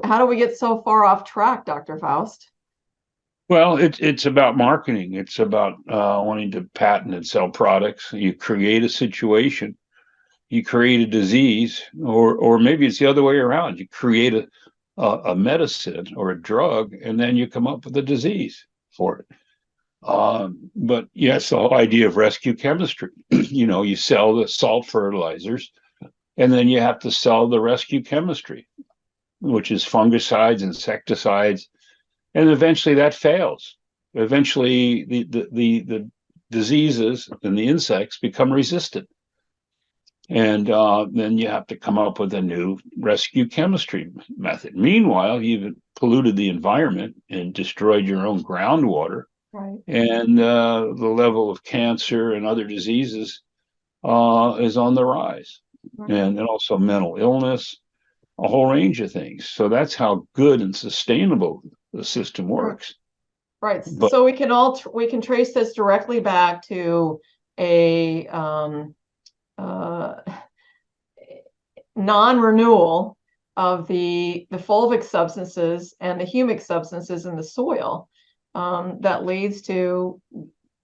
how do we get so far off track, Dr. Faust? Well, it's about marketing. It's about wanting to patent and sell products. You create a situation, you create a disease, or maybe it's the other way around. You create a medicine or a drug, and then you come up with a disease for it. But yes, the whole idea of rescue chemistry. You sell the salt fertilizers, and then you have to sell the rescue chemistry, which is fungicides, insecticides, and eventually that fails. Eventually, the diseases and the insects become resistant, and then you have to come up with a new rescue chemistry method. Meanwhile, you've polluted the environment and destroyed your own groundwater, Right. and the level of cancer and other diseases is on the rise, Right. and also mental illness, a whole range of things. So that's how good and sustainable the system works. Right. But So we can trace this directly back to a non-renewal of the fulvic substances and the humic substances in the soil that leads to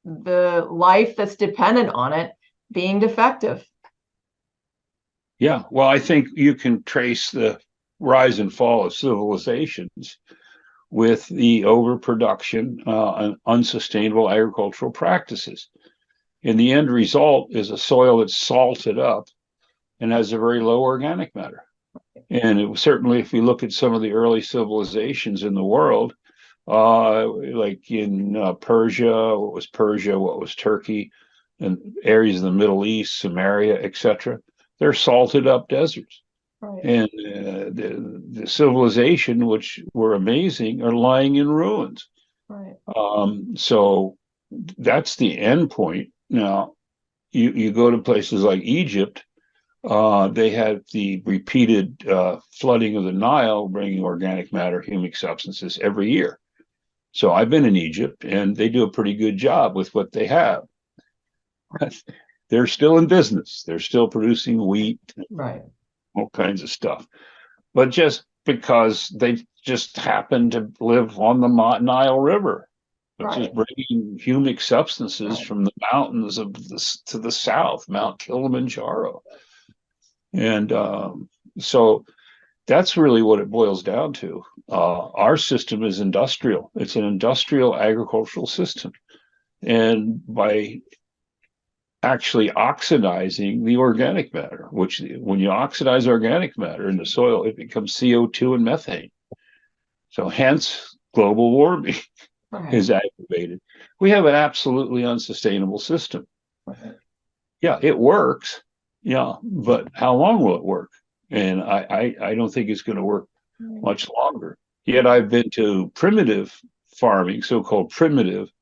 the life that's dependent on it being defective. yeah, well, I think you can trace the rise and fall of civilizations with the overproduction and unsustainable agricultural practices. And the end result is a soil that's salted up and has a very low organic matter. And certainly, if we look at some of the early civilizations in the world, like in Persia, what was Turkey, and areas of the Middle East, Samaria, etc., they're salted up deserts. Right. And the civilization, which were amazing, are lying in ruins. Right. So that's the end point. Now, you go to places like Egypt, they had the repeated flooding of the Nile, bringing organic matter, humic substances every year. So I've been in Egypt, and they do a pretty good job with what they have. They're still in business. They're still producing wheat, Right. all kinds of stuff. But just because they just happen to live on the Nile River, which is Right. bringing humic substances Right. from the mountains to the south, Mount Kilimanjaro. And so that's really what it boils down to. Our system is industrial. It's an industrial agricultural system. And by actually oxidizing the organic matter, which when you oxidize organic matter in the soil, it becomes CO2 and methane. So hence global warming Right. is aggravated. We have an absolutely unsustainable system. Right. Yeah, it works. Yeah, but how long will it work? And I don't think it's going to work much longer. Yet I've been to primitive farming, so-called primitive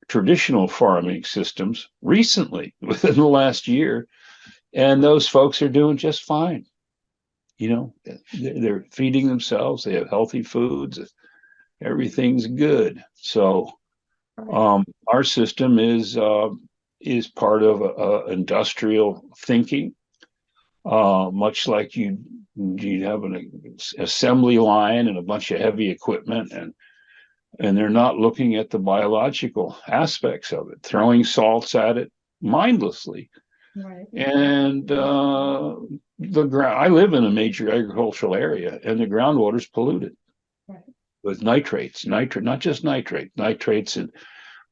traditional farming systems recently within the last year, and those folks are doing just fine. They're feeding themselves, they have healthy foods, everything's good. So our system is part of industrial thinking, much like you have an assembly line and a bunch of heavy equipment, and they're not looking at the biological aspects of it, throwing salts at it mindlessly. Right. And the ground, I live in a major agricultural area, and the groundwater is polluted Right. with nitrates, not just nitrates in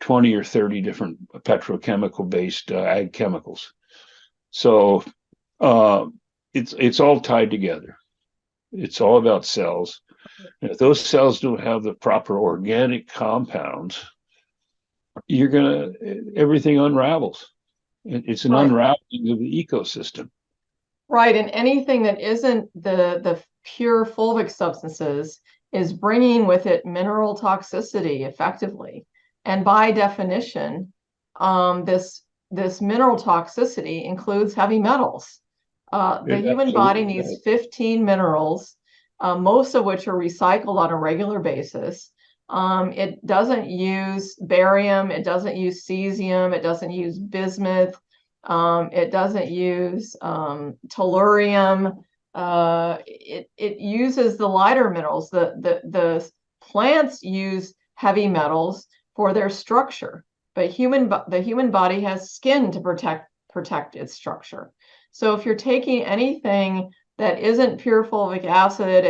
20 or 30 different petrochemical based ag chemicals. So it's all tied together. It's all about cells. And if those cells don't have the proper organic compounds, everything unravels. It's an Right. unraveling of the ecosystem. Right. And anything that isn't the pure fulvic substances is bringing with it mineral toxicity effectively. And by definition, this mineral toxicity includes heavy metals. The It human body absolutely needs does. 15 minerals, most of which are recycled on a regular basis. It doesn't use barium, it doesn't use cesium, it doesn't use bismuth, it doesn't use tellurium. it uses the lighter minerals. The plants use heavy metals for their structure, but the human body has skin to protect its structure. So if you're taking anything that isn't pure fulvic acid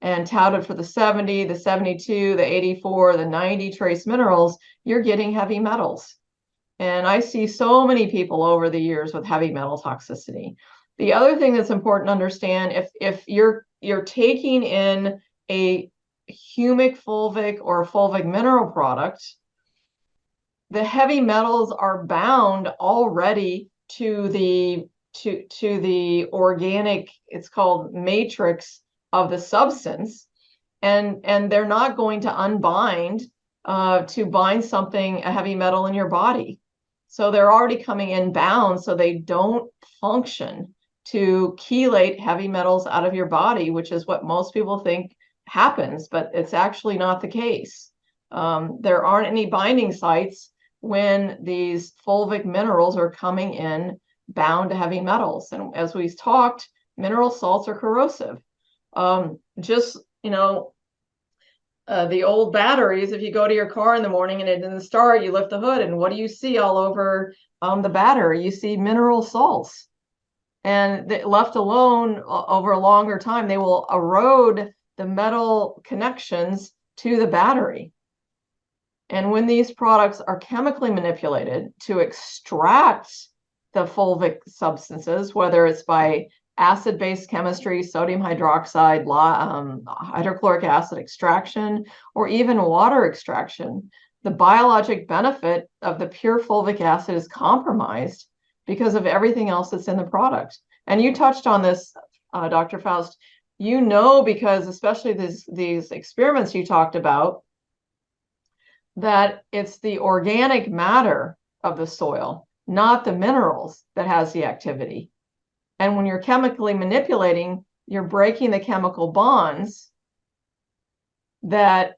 and touted for the 70, the 72, the 84, the 90 trace minerals, you're getting heavy metals. And I see so many people over the years with heavy metal toxicity. The other thing that's important to understand, if you're taking in a humic fulvic or fulvic mineral product, the heavy metals are bound already to the organic, it's called matrix of the substance, and they're not going to unbind to bind something, a heavy metal in your body. So they're already coming in bound, so they don't function to chelate heavy metals out of your body, which is what most people think happens, but it's actually not the case. There aren't any binding sites when these fulvic minerals are coming in bound to heavy metals. And as we've talked, mineral salts are corrosive. Just, the old batteries, if you go to your car in the morning and it didn't start, you lift the hood, and what do you see all over the battery? You see mineral salts. And left alone over a longer time, they will erode the metal connections to the battery. And when these products are chemically manipulated to extract the fulvic substances, whether it's by acid-based chemistry, sodium hydroxide, hydrochloric acid extraction, or even water extraction, the biologic benefit of the pure fulvic acid is compromised because of everything else that's in the product. And you touched on this, Dr. Faust. Because especially these experiments you talked about, that it's the organic matter of the soil, not the minerals, that has the activity. And when you're chemically manipulating, you're breaking the chemical bonds that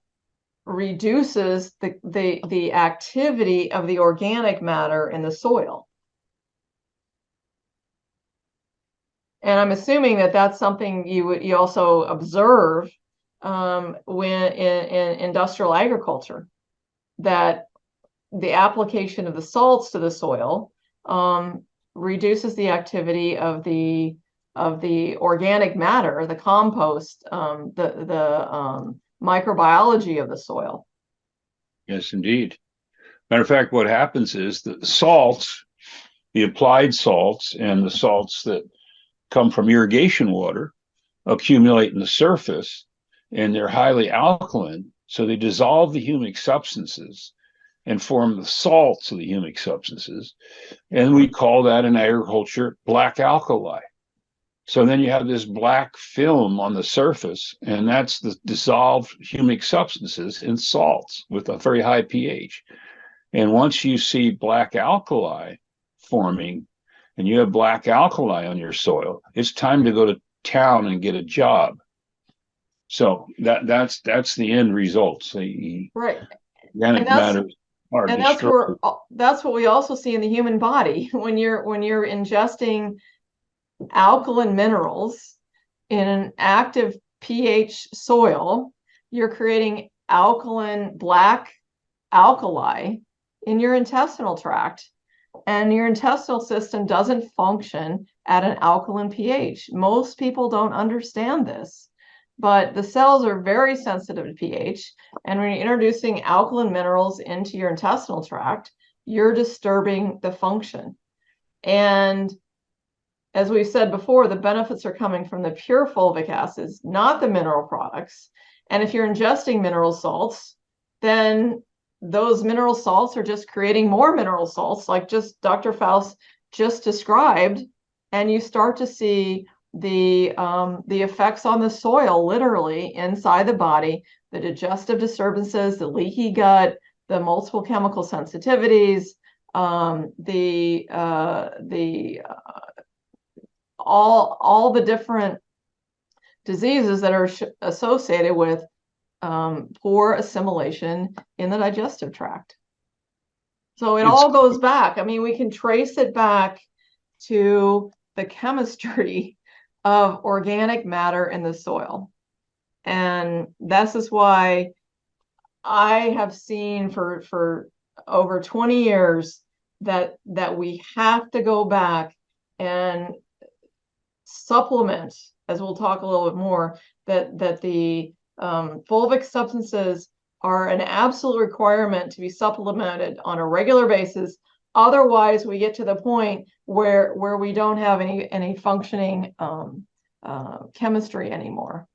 reduces the activity of the organic matter in the soil. And I'm assuming that that's something you also observe when in industrial agriculture, that the application of the salts to the soil reduces the activity of the organic matter, the compost, the microbiology of the soil. Yes, indeed. Matter of fact, what happens is the salts, the applied salts, and the salts that come from irrigation water accumulate in the surface, and they're highly alkaline, so they dissolve the humic substances and form the salts of the humic substances. And we call that in agriculture black alkali. So then you have this black film on the surface, and that's the dissolved humic substances in salts with a very high pH. And once you see black alkali forming, and you have black alkali on your soil, it's time to go to town and get a job. So that's the end result. Right. Organic matter are and destroyed. that's what we also see in the human body when you're ingesting alkaline minerals in an active pH soil. You're creating alkaline black alkali in your intestinal tract, and your intestinal system doesn't function at an alkaline pH. Most people don't understand this, but the cells are very sensitive to pH. And when you're introducing alkaline minerals into your intestinal tract, you're disturbing the function. And as we've said before, the benefits are coming from the pure fulvic acids, not the mineral products. And if you're ingesting mineral salts, then those mineral salts are just creating more mineral salts, like just Dr. Faust just described, and you start to see the effects on the soil, literally inside the body, the digestive disturbances, the leaky gut, the multiple chemical sensitivities, all the different diseases that are associated with poor assimilation in the digestive tract. So it all goes back. I mean, we can trace it back to the chemistry of organic matter in the soil. And this is why I have seen for over 20 years that we have to go back and supplement, as we'll talk a little bit more, that the fulvic substances are an absolute requirement to be supplemented on a regular basis. Otherwise, we get to the point where we don't have any functioning chemistry anymore.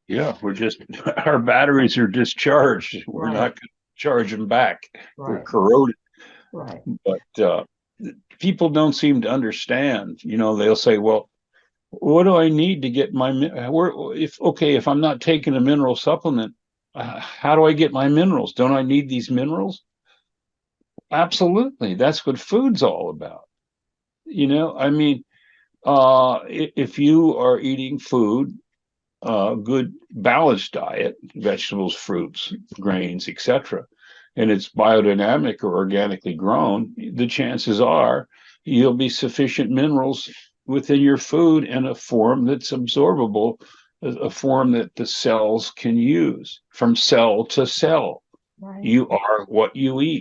Yeah, we're just our batteries are discharged. We're Right. not going to charge them back. We're Right. corroded. Right. But people don't seem to understand. You know, they'll say, "Well, what do I need to get my if I'm not taking a mineral supplement, how do I get my minerals? Don't I need these minerals?" Absolutely, that's what food's all about. You know, I mean, if you are eating food, good balanced diet, vegetables, fruits, grains, etc., and it's biodynamic or organically grown, the chances are you'll be sufficient minerals within your food in a form that's absorbable, a form that the cells can use from cell to cell. Right. You are what you eat.